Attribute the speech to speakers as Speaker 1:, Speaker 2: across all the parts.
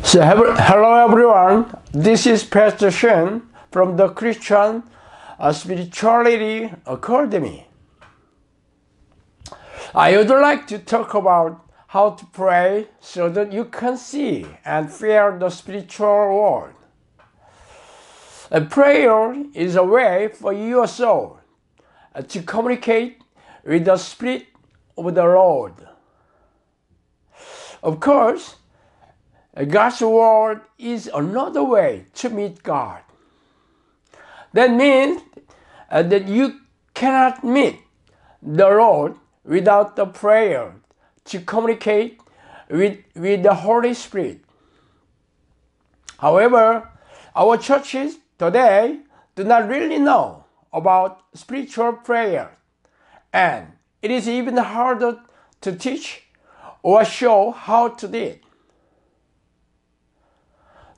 Speaker 1: Hello everyone, this is Pastor Shen from the Christian Spirituality Academy. I would like to talk about how to pray so that you can see and feel the spiritual world. A prayer is a way for your soul to communicate with the Spirit of the Lord. Of course, God's word is another way to meet God. That means that you cannot meet the Lord without the prayer to communicate with the Holy Spirit. However, our churches today do not really know about spiritual prayer, and it is even harder to teach or show how to do it.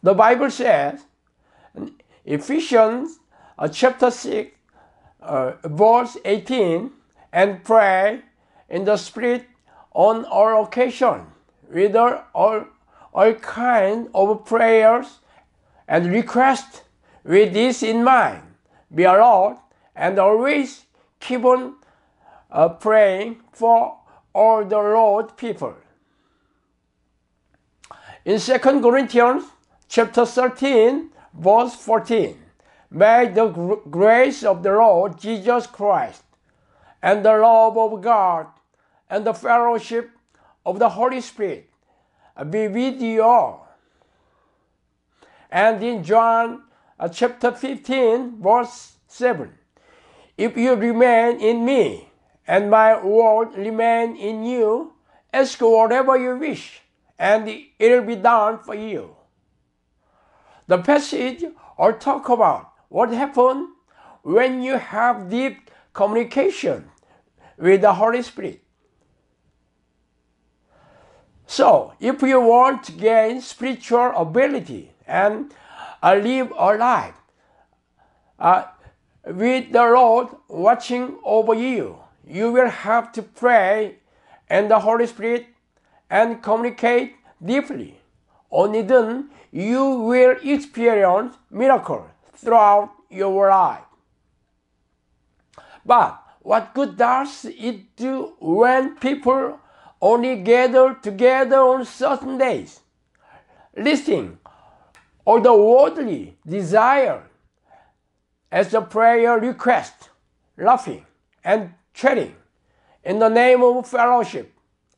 Speaker 1: The Bible says in Ephesians chapter 6, verse 18, and pray in the Spirit on all occasions, with all kinds of prayers and requests. With this in mind, be alert and always keep on praying for all the Lord people. In 2 Corinthians chapter 13, verse 14, may the grace of the Lord Jesus Christ and the love of God and the fellowship of the Holy Spirit be with you all. And in John chapter 15, verse 7, if you remain in me and my word remain in you, ask whatever you wish, and it will be done for you. The passage or talk about what happens when you have deep communication with the Holy Spirit. So, if you want to gain spiritual ability and live a life with the Lord watching over you, you will have to pray in the Holy Spirit and communicate deeply. Only then you will experience miracles throughout your life. But what good does it do when people only gather together on certain days, listing all the worldly desire as a prayer request, laughing and chatting in the name of fellowship,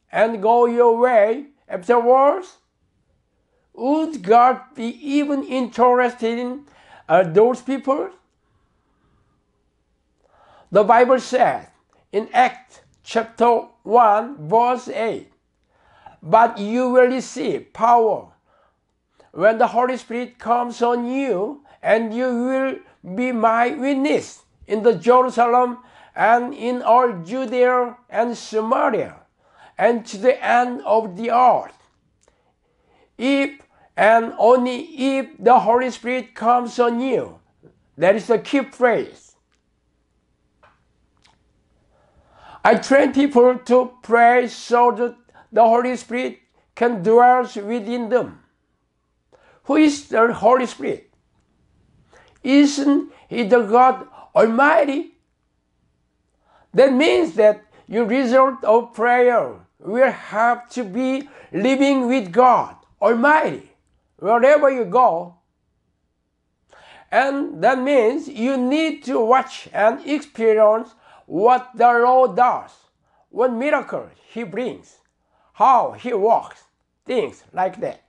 Speaker 1: and go your way afterwards? Would God be even interested in those people? The Bible says in Acts chapter 1, verse 8, but you will receive power when the Holy Spirit comes on you, and you will be my witness in the Jerusalem and in all Judea and Samaria and to the end of the earth. If and only if the Holy Spirit comes on you. That is the key phrase. I train people to pray so that the Holy Spirit can dwell within them. Who is the Holy Spirit? Isn't He the God Almighty? That means that your result of prayer will have to be living with God Almighty wherever you go. And that means you need to watch and experience what the Lord does, what miracles He brings, how He walks, things like that.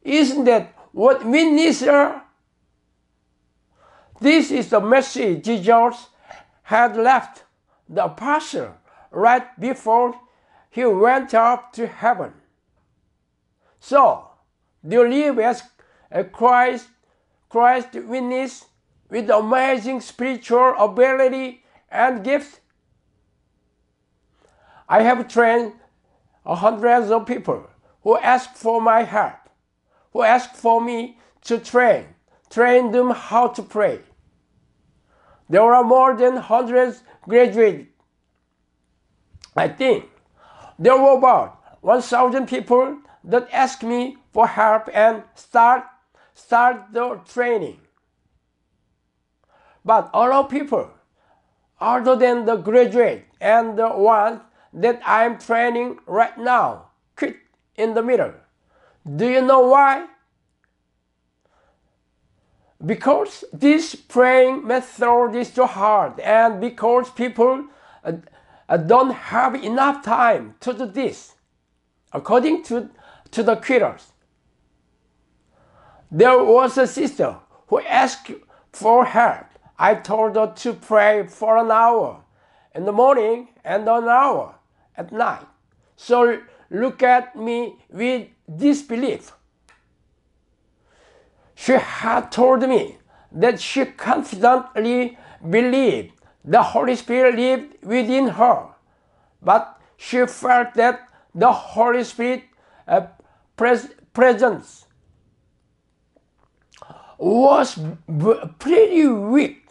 Speaker 1: Isn't that what we need, sir? This is the message Jesus had left the apostle right before He went up to heaven. So, do you live as a Christ witness with amazing spiritual ability and gifts? I have trained hundreds of people who ask for my help, who ask for me to train them how to pray. There are more than 100 graduates. I think there were about 1,000 people that ask me for help and start the training. But a lot of people, other than the graduate and the ones that I'm training right now, quit in the middle. Do you know why? Because this praying method is too hard, and because people don't have enough time to do this. According to the quitters, there was a sister who asked for help. I told her to pray for an hour in the morning and an hour at night. So look at me with disbelief. She had told me that she confidently believed the Holy Spirit lived within her, but she felt that the Holy Spirit presence was pretty weak.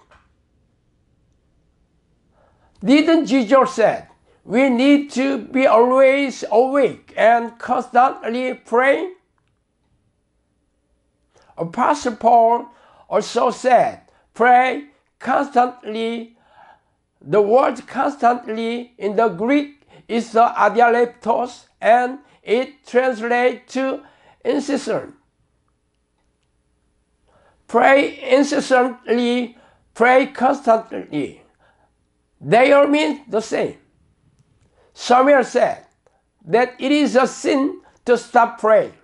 Speaker 1: Didn't Jesus say we need to be always awake and constantly praying? Apostle Paul also said, pray constantly. The word constantly in the Greek is the adialeptos, and it translates to incessant. Pray incessantly, pray constantly. They all mean the same. Samuel said that it is a sin to stop praying.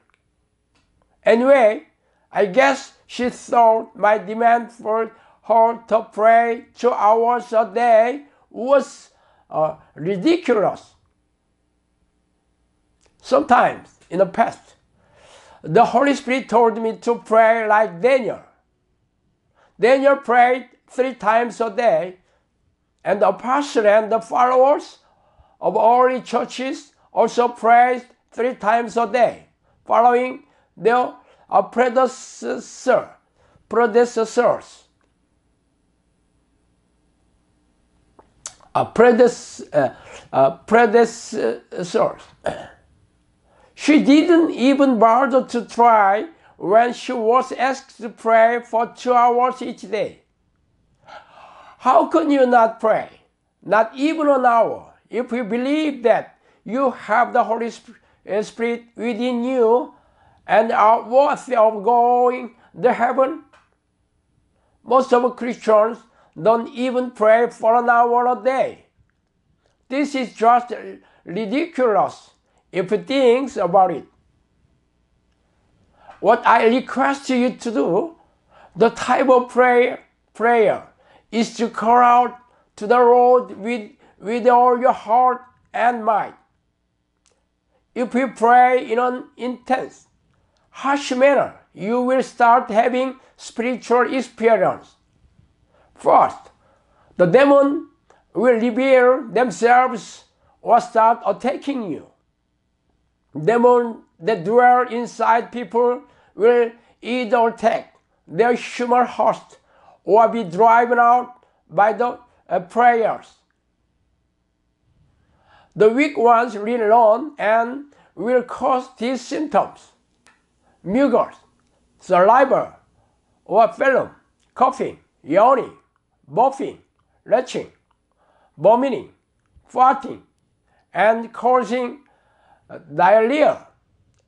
Speaker 1: Anyway, I guess she thought my demand for her to pray 2 hours a day was ridiculous. Sometimes in the past, the Holy Spirit told me to pray like Daniel. Daniel prayed 3 times a day, and the apostles and the followers of early churches also prayed 3 times a day, following their predecessors. She didn't even bother to try when she was asked to pray for 2 hours each day. How can you not pray, not even an hour, if you believe that you have the Holy Spirit within you and are worthy of going to heaven? Most of Christians don't even pray for an hour a day. This is just ridiculous if you think about it. What I request you to do, the type of prayer is to call out to the Lord with all your heart and mind. If you pray in an intense, harsh manner, you will start having spiritual experience. First, the demons will reveal themselves or start attacking you. Demons that dwell inside people will either attack their human host or be driven out by the prayers. The weak ones will learn and will cause these symptoms: mucus, saliva, or phlegm, coughing, yawning, burping, retching, vomiting, farting, and causing diarrhea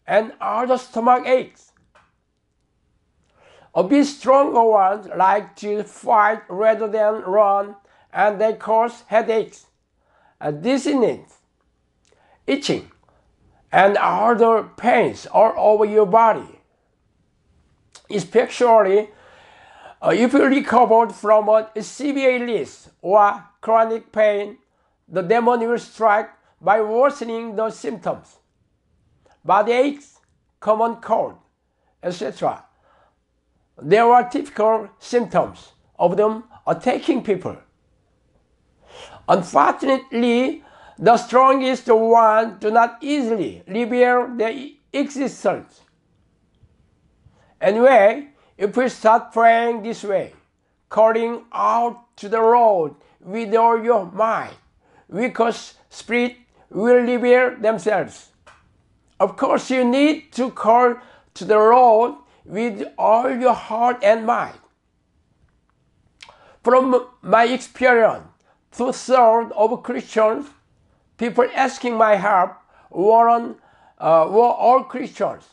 Speaker 1: and other stomach aches. A bit stronger ones like to fight rather than run, and they cause headaches, dizziness, itching, and other pains all over your body. Especially if you recovered from a severe illness or chronic pain, the demon will strike by worsening the symptoms: body aches, common cold, etc. There are typical symptoms of them attacking people. Unfortunately, the strongest ones do not easily reveal their existence. Anyway, if we start praying this way, calling out to the Lord with all your might, weaker spirits will reveal themselves. Of course, you need to call to the Lord with all your heart and mind. From my experience, 2/3 of Christians, people asking my help, were all Christians,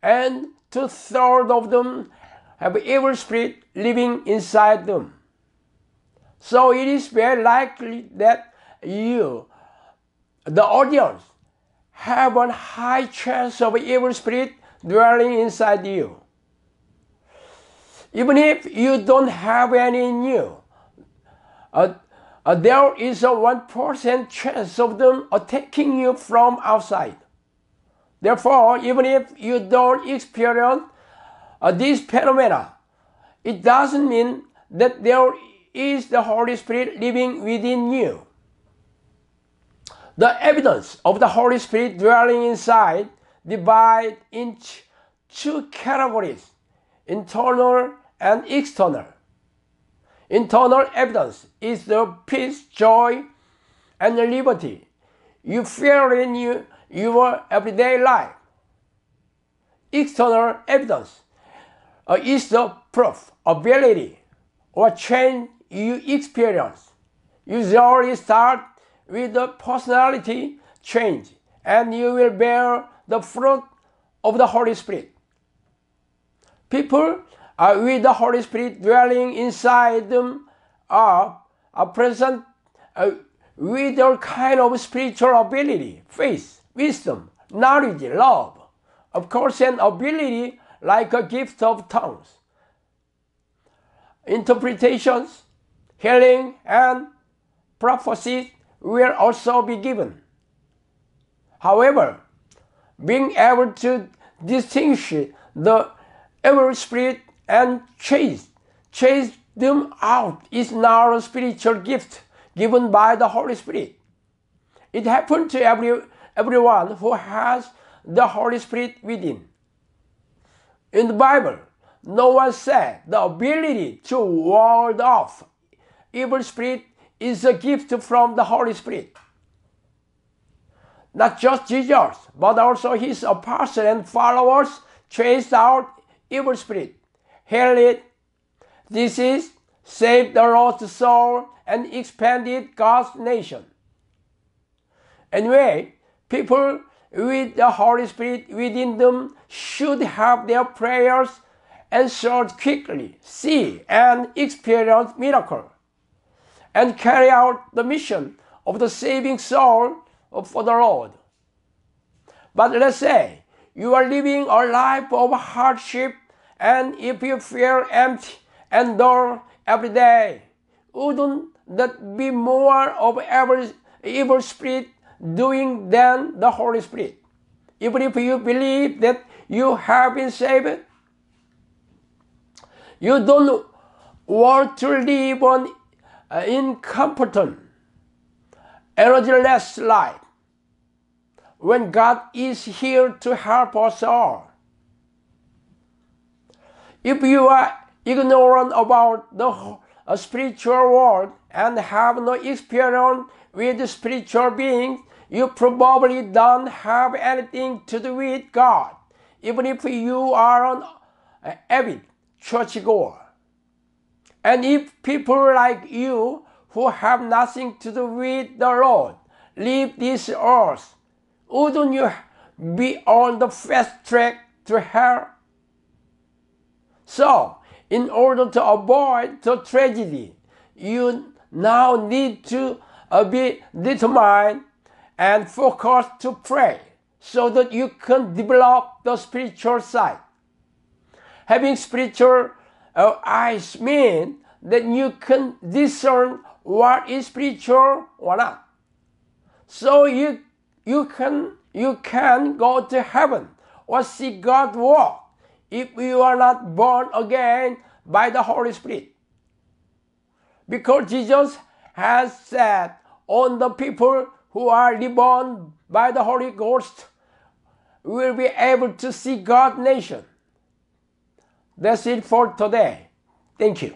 Speaker 1: and 2/3 of them have evil spirit living inside them. So it is very likely that you, the audience, have a high chance of evil spirit dwelling inside you. Even if you don't have any in you, there is a 1% chance of them attacking you from outside. Therefore, even if you don't experience these phenomena, it doesn't mean that there is the Holy Spirit living within you. The evidence of the Holy Spirit dwelling inside divide into two categories: internal and external. Internal evidence is the peace, joy, and liberty you feel in your everyday life. External evidence is the proof, ability, or change you experience. Usually start with the personality change, and you will bear the fruit of the Holy Spirit. People with the Holy Spirit dwelling inside them are present with all kind of spiritual ability, faith, wisdom, knowledge, love, of course, an ability like a gift of tongues, interpretations, healing, and prophecy will also be given. However, being able to distinguish the evil spirit and chase them out is not a spiritual gift given by the Holy Spirit. It happened to everyone who has the Holy Spirit within. In the Bible, no one said the ability to ward off evil spirit is a gift from the Holy Spirit. Not just Jesus, but also his apostles and followers chased out evil spirit, healed it, disease, saved the lost soul, and expanded God's nation. Anyway, people with the Holy Spirit within them should have their prayers answered quickly, see and experience miracles, and carry out the mission of the saving soul for the Lord. But let's say you are living a life of hardship, and if you feel empty and dull every day, wouldn't that be more of evil spirit doing than the Holy Spirit? Even if you believe that you have been saved, you don't want to live an incompetent, energyless life when God is here to help us all. If you are ignorant about the spiritual world and have no experience with spiritual beings, you probably don't have anything to do with God, even if you are an avid churchgoer. And if people like you who have nothing to do with the Lord leave this earth, wouldn't you be on the fast track to hell? So, in order to avoid the tragedy, you now need to be determined and focused to pray so that you can develop the spiritual side. Having spiritual eyes mean that you can discern what is spiritual or not. So you can go to heaven or see God walk if you are not born again by the Holy Spirit. Because Jesus has said, on the people who are reborn by the Holy Ghost will be able to see God's nation. That's it for today. Thank you.